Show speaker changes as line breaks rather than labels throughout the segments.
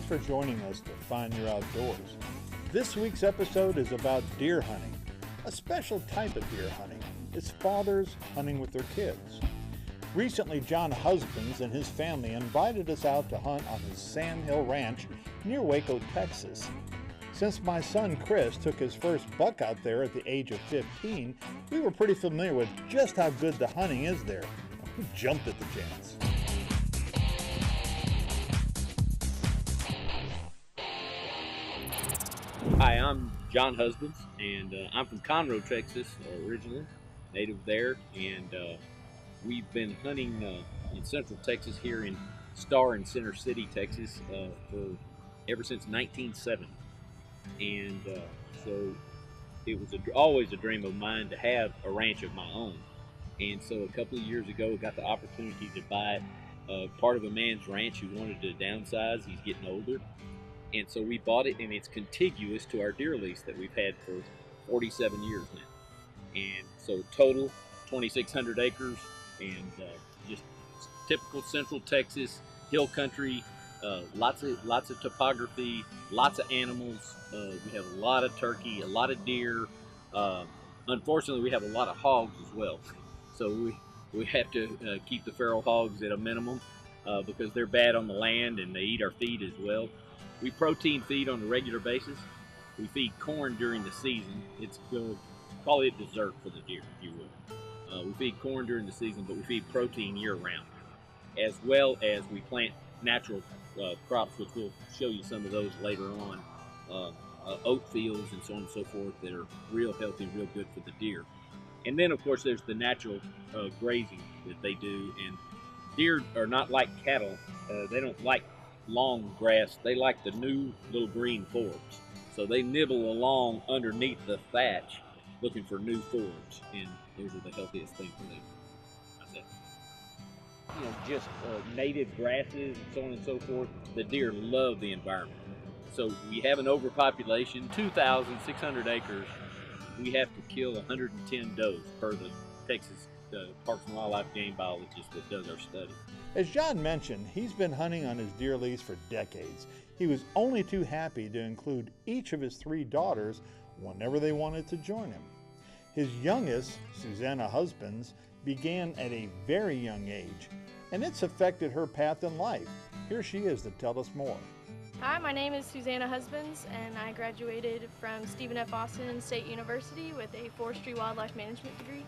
Thanks for joining us to Find Your Outdoors. This week's episode is about deer hunting, a special type of deer hunting. It's fathers hunting with their kids. Recently, John Husbands and his family invited us out to hunt on his Sand Hill Ranch near Waco, Texas. Since my son Chris took his first buck out there at the age of 15, we were pretty familiar with just how good the hunting is there. We jumped at the chance.
Hi, I'm John Husbands, and I'm from Conroe, Texas, originally, native there, and we've been hunting in Central Texas here in Star and Center City, Texas, for ever since 1970, and so it was always a dream of mine to have a ranch of my own, and so a couple of years ago, I got the opportunity to buy part of a man's ranch who wanted to downsize. He's getting older. And so we bought it, and it's contiguous to our deer lease that we've had for 47 years now. And so total 2,600 acres, and just typical Central Texas hill country. Lots of topography, lots of animals. We have a lot of turkey, a lot of deer. Unfortunately, we have a lot of hogs as well. So we have to keep the feral hogs at a minimum because they're bad on the land and they eat our feed as well. We protein feed on a regular basis. We feed corn during the season. It's good. Call it dessert for the deer, if you will. We feed corn during the season, but we feed protein year-round, as well as we plant natural crops, which we'll show you some of those later on, oat fields and so on and so forth that are real healthy, real good for the deer. And then, of course, there's the natural grazing that they do. And deer are not like cattle. They don't like long grass. They like the new little green forbs, so they nibble along underneath the thatch looking for new forbs, and those are the healthiest things for them. That's it. Just native grasses and so on and so forth. The deer love the environment. So we have an overpopulation, 2,600 acres. We have to kill 110 does per the Texas Parks and Wildlife game biologist that does our study.
As John mentioned, he's been hunting on his deer lease for decades. He was only too happy to include each of his 3 daughters whenever they wanted to join him. His youngest, Susanna Husbands, began at a very young age, and it's affected her path in life. Here she is to tell us more.
Hi, my name is Susanna Husbands, and I graduated from Stephen F. Austin State University with a forestry wildlife management degree.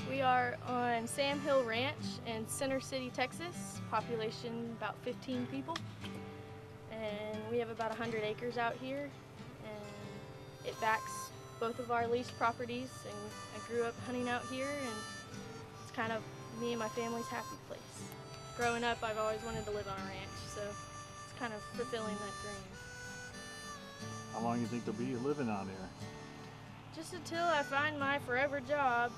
We are on Sand Hill Ranch in Center City, Texas, population about 15 people, and we have about 100 acres out here, and it backs both of our leased properties, and I grew up hunting out here, and it's kind of me and my family's happy place. Growing up, I've always wanted to live on a ranch, so it's kind of fulfilling that dream.
How long do you think they'll be living out here?
Just until I find my forever job.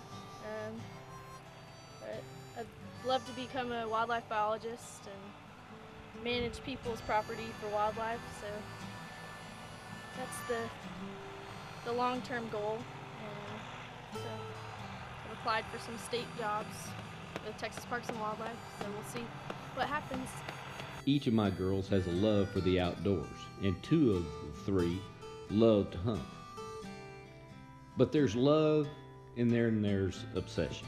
But I'd love to become a wildlife biologist and manage people's property for wildlife, so that's the long-term goal. And so I've applied for some state jobs with Texas Parks and Wildlife, so we'll see what happens.
Each of my girls has a love for the outdoors, and 2 of the 3 love to hunt. But there's love, and there's obsession.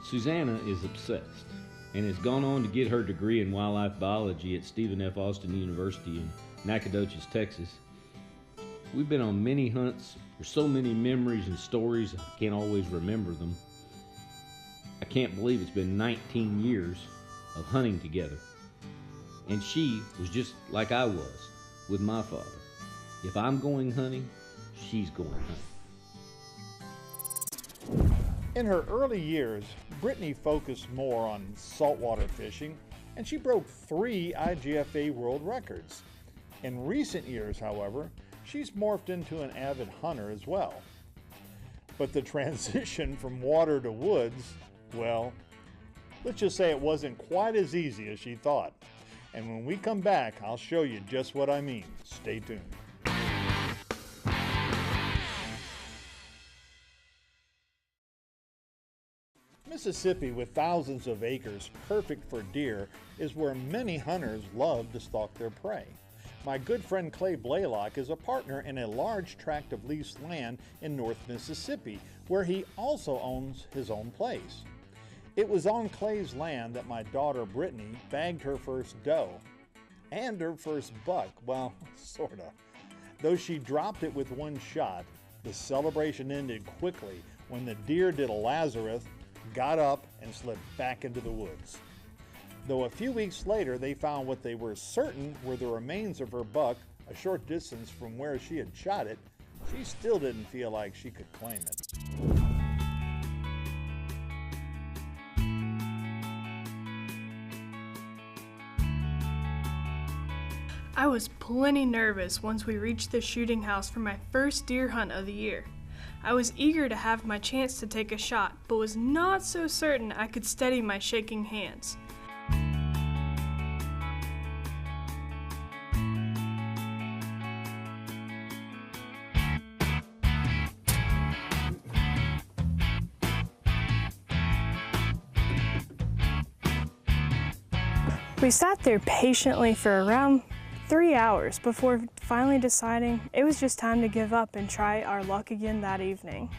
Susanna is obsessed and has gone on to get her degree in wildlife biology at Stephen F. Austin University in Nacogdoches, Texas. We've been on many hunts. There's so many memories and stories, I can't always remember them. I can't believe it's been 19 years of hunting together. And she was just like I was with my father. If I'm going hunting, she's going hunting.
In her early years, Brittany focused more on saltwater fishing, and she broke 3 IGFA world records. In recent years, however, she's morphed into an avid hunter as well. But the transition from water to woods, well, let's just say it wasn't quite as easy as she thought. And when we come back, I'll show you just what I mean. Stay tuned. Mississippi, with thousands of acres perfect for deer, is where many hunters love to stalk their prey. My good friend Clay Blaylock is a partner in a large tract of leased land in North Mississippi, where he also owns his own place. It was on Clay's land that my daughter Brittany bagged her first doe, and her first buck, well, sorta. Though she dropped it with one shot, the celebration ended quickly when the deer did a Lazarus, got up, and slipped back into the woods. Though a few weeks later they found what they were certain were the remains of her buck a short distance from where she had shot it, she still didn't feel like she could claim it.
I was plenty nervous once we reached the shooting house for my first deer hunt of the year. I was eager to have my chance to take a shot, but was not so certain I could steady my shaking hands. We sat there patiently for around 3 hours before finally deciding it was just time to give up and try our luck again that evening.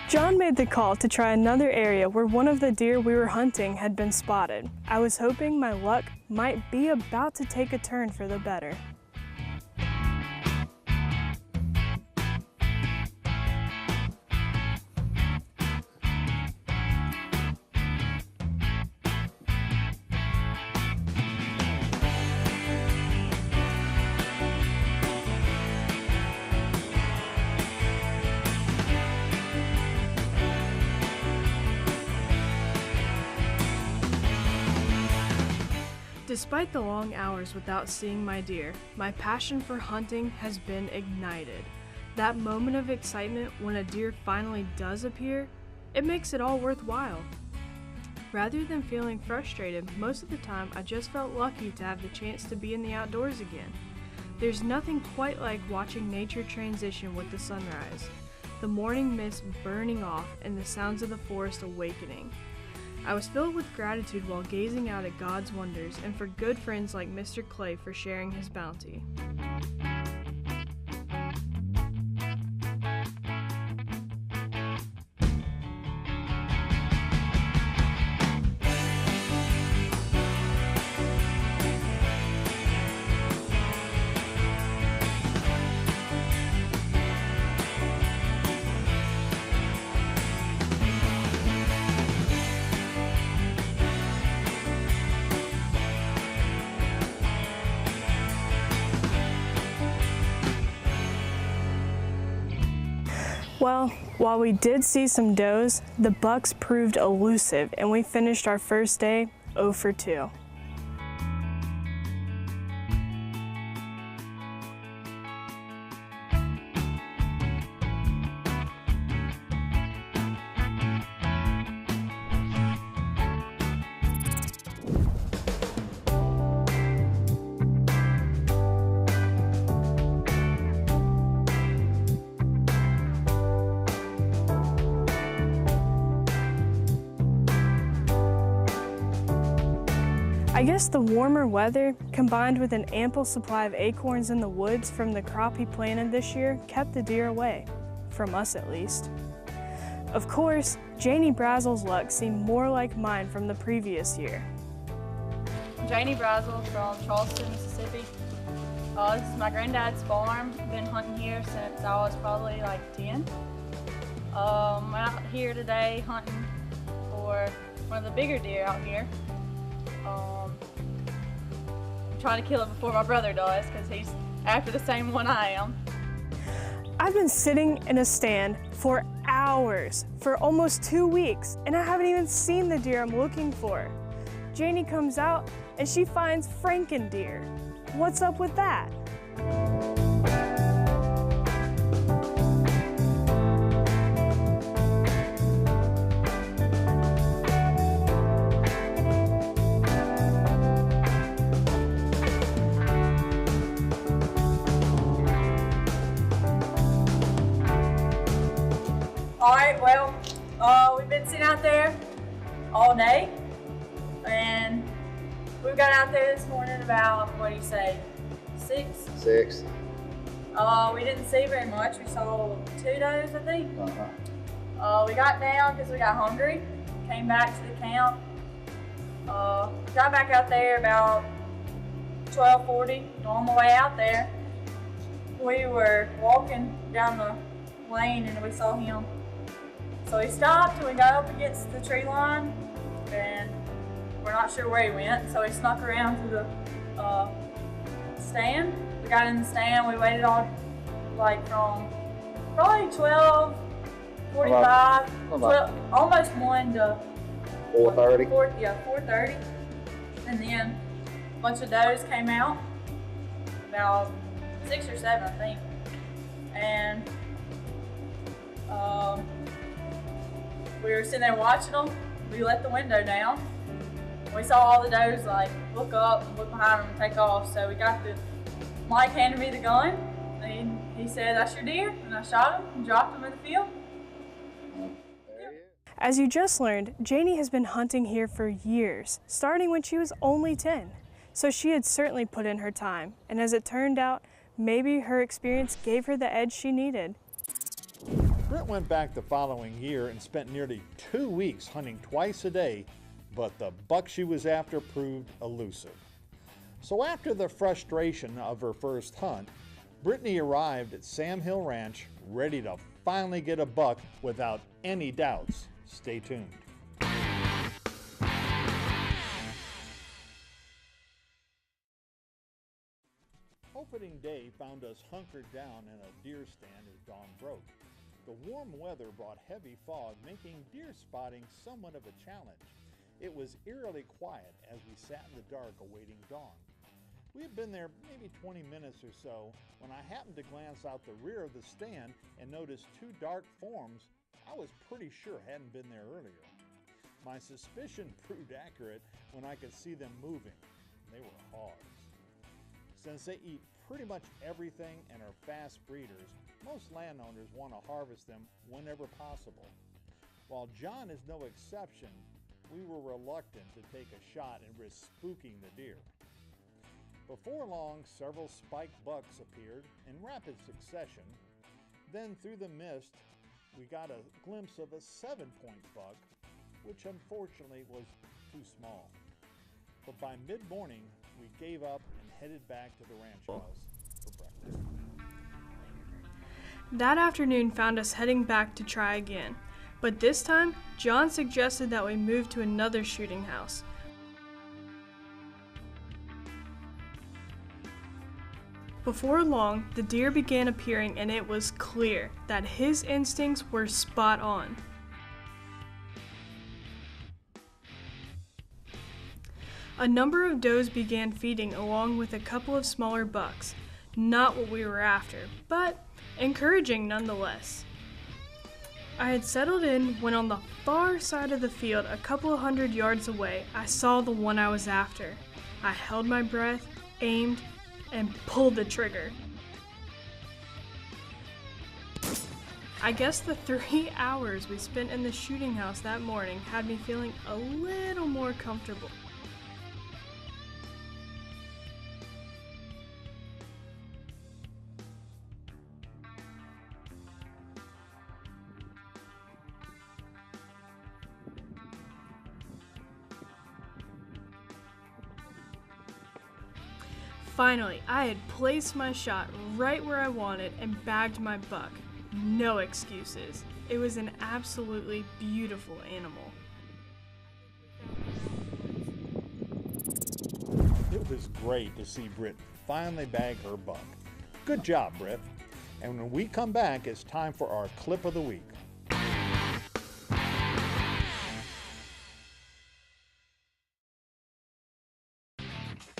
John made the call to try another area where one of the deer we were hunting had been spotted. I was hoping my luck might be about to take a turn for the better. Despite the long hours without seeing my deer, my passion for hunting has been ignited. That moment of excitement when a deer finally does appear, it makes it all worthwhile. Rather than feeling frustrated, most of the time I just felt lucky to have the chance to be in the outdoors again. There's nothing quite like watching nature transition with the sunrise, the morning mist burning off, and the sounds of the forest awakening. I was filled with gratitude while gazing out at God's wonders, and for good friends like Mr. Clay for sharing his bounty. Well, while we did see some does, the bucks proved elusive, and we finished our first day 0 for 2. I guess the warmer weather, combined with an ample supply of acorns in the woods from the crop he planted this year, kept the deer away, from us at least. Of course, Janie Brazel's luck seemed more like mine from the previous year.
Janie Brazel from Charleston, Mississippi.
This is my granddad's farm. Been hunting here since I was probably like 10. I'm out here today hunting for one of the bigger deer out here. I'm trying to kill it before my brother does because he's after the same one I am.
I've been sitting in a stand for hours for almost 2 weeks, and I haven't even seen the deer I'm looking for. Janie comes out and she finds Franken deer. What's up with that?
All right, well, we've been sitting out there all day, and we got out there this morning about, what do you say, 6?
6.
We didn't see very much. We saw 2 does, I think. We got down because we got hungry, came back to the camp, got back out there about 12:40, on the way out there. We were walking down the lane and we saw him. So he stopped and we got up against the tree line, and we're not sure where he went, so he snuck around to the stand. We got in the stand, we waited all like from probably 12:45, 12, almost 1 to
4:30.
4:30. And then a bunch of does came out, about 6 or 7 I think. And we were sitting there watching them. We let the window down. We saw all the does like look up and look behind them and take off. So we got Mike handed me the gun, and he said, "That's your deer," and I shot him and dropped him in the field.
As you just learned, Janie has been hunting here for years, starting when she was only 10. So she had certainly put in her time, and as it turned out, maybe her experience gave her the edge she needed.
Britt went back the following year and spent nearly 2 weeks hunting twice a day, but the buck she was after proved elusive. So after the frustration of her first hunt, Brittany arrived at Sam Hill Ranch ready to finally get a buck without any doubts. Stay tuned. Opening day found us hunkered down in a deer stand as dawn broke. The warm weather brought heavy fog, making deer spotting somewhat of a challenge. It was eerily quiet as we sat in the dark awaiting dawn. We had been there maybe 20 minutes or so when I happened to glance out the rear of the stand and noticed 2 dark forms I was pretty sure hadn't been there earlier. My suspicion proved accurate when I could see them moving. They were hogs. Since they eat pretty much everything and are fast breeders, most landowners want to harvest them whenever possible. While John is no exception, we were reluctant to take a shot and risk spooking the deer. Before long, several spiked bucks appeared in rapid succession. Then through the mist, we got a glimpse of a 7-point buck, which unfortunately was too small. But by mid-morning, we gave up and headed back to the ranch house for breakfast.
That afternoon found us heading back to try again, but this time, John suggested that we move to another shooting house. Before long, the deer began appearing and it was clear that his instincts were spot on. A number of does began feeding along with a couple of smaller bucks. Not what we were after, but encouraging nonetheless. I had settled in when on the far side of the field, a couple of 100 yards away, I saw the one I was after. I held my breath, aimed, and pulled the trigger. I guess the 3 hours we spent in the shooting house that morning had me feeling a little more comfortable. Finally, I had placed my shot right where I wanted and bagged my buck. No excuses. It was an absolutely beautiful animal.
It was great to see Britt finally bag her buck. Good job, Britt. And when we come back, it's time for our clip of the week.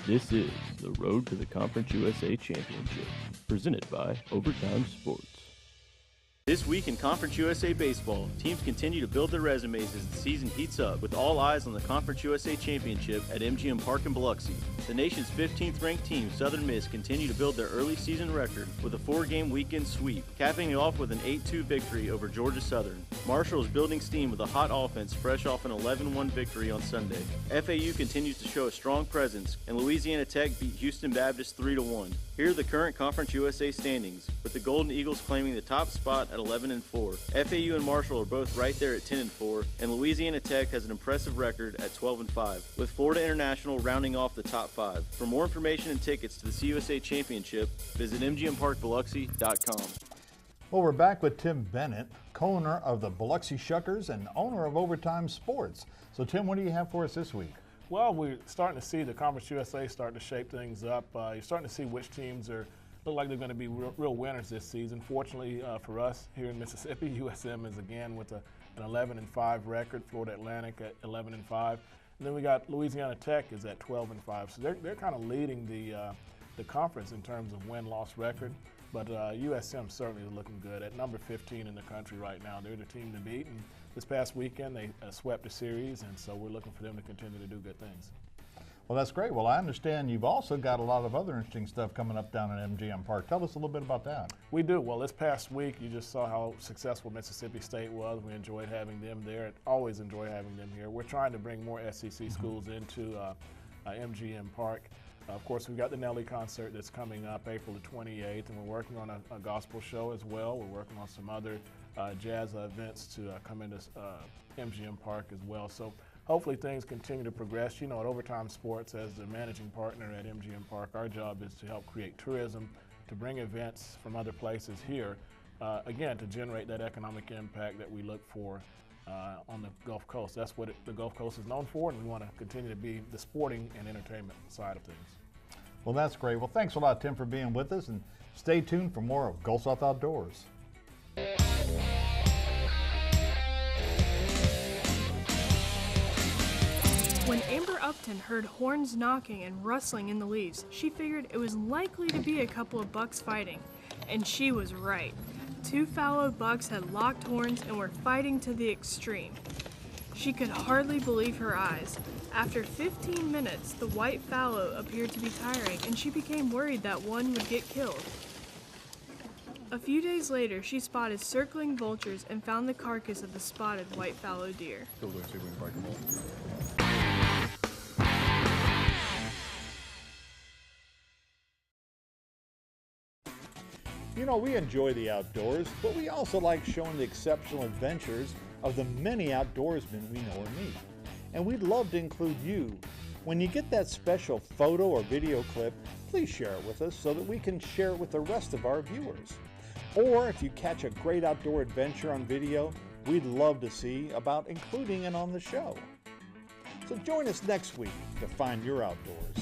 This is the Road to the Conference USA Championship, presented by Overtime Sports. This week in Conference USA Baseball, teams continue to build their resumes as the season heats up, with all eyes on the Conference USA Championship at MGM Park in Biloxi. The nation's 15th ranked team, Southern Miss, continue to build their early season record with a 4-game weekend sweep, capping it off with an 8-2 victory over Georgia Southern. Marshall is building steam with a hot offense fresh off an 11-1 victory on Sunday. FAU continues to show a strong presence, and Louisiana Tech beat Houston Baptist 3-1. Here are the current Conference USA standings, with the Golden Eagles claiming the top spot at 11-4. FAU and Marshall are both right there at 10-4, and Louisiana Tech has an impressive record at 12-5, with Florida International rounding off the top 5. For more information and tickets to the CUSA Championship, visit mgmparkbiloxi.com.
Well, we're back with Tim Bennett, co-owner of the Biloxi Shuckers and owner of Overtime Sports. So, Tim, what do you have for us this week?
Well, we're starting to see the Conference USA starting to shape things up. You're starting to see which teams look like they're going to be real winners this season. Fortunately for us here in Mississippi, USM is again with an 11-5 record. Florida Atlantic at 11-5, and then we got Louisiana Tech is at 12-5. So they're kind of leading the conference in terms of win-loss record. But USM certainly is looking good at number 15 in the country right now. They're the team to beat, and this past weekend they swept the series, and so we're looking for them to continue to do good things.
Well, that's great. Well, I understand you've also got a lot of other interesting stuff coming up down at MGM Park. Tell us a little bit about that.
We do. Well, this past week you just saw how successful Mississippi State was. We enjoyed having them there. Always enjoy having them here. We're trying to bring more SEC schools into MGM Park. Of course, we've got the Nelly concert that's coming up April the 28th, and we're working on a gospel show as well. We're working on some other jazz events to come into MGM Park as well. So hopefully things continue to progress. You know, at Overtime Sports, as the managing partner at MGM Park, our job is to help create tourism, to bring events from other places here, again, to generate that economic impact that we look for on the Gulf Coast. That's what the Gulf Coast is known for, and we want to continue to be the sporting and entertainment side of things.
Well, that's great. Well, thanks a lot, Tim, for being with us, and stay tuned for more of Gulf South Outdoors.
When Amber Upton heard horns knocking and rustling in the leaves, she figured it was likely to be a couple of bucks fighting. And she was right. 2 fallow bucks had locked horns and were fighting to the extreme. She could hardly believe her eyes. After 15 minutes, the white fallow appeared to be tiring, and she became worried that one would get killed. A few days later, she spotted circling vultures and found the carcass of the spotted white fallow deer.
You know, we enjoy the outdoors, but we also like showing the exceptional adventures of the many outdoorsmen we know and meet. And we'd love to include you. When you get that special photo or video clip, please share it with us so that we can share it with the rest of our viewers. Or if you catch a great outdoor adventure on video, we'd love to see about including it on the show. So join us next week to find your outdoors.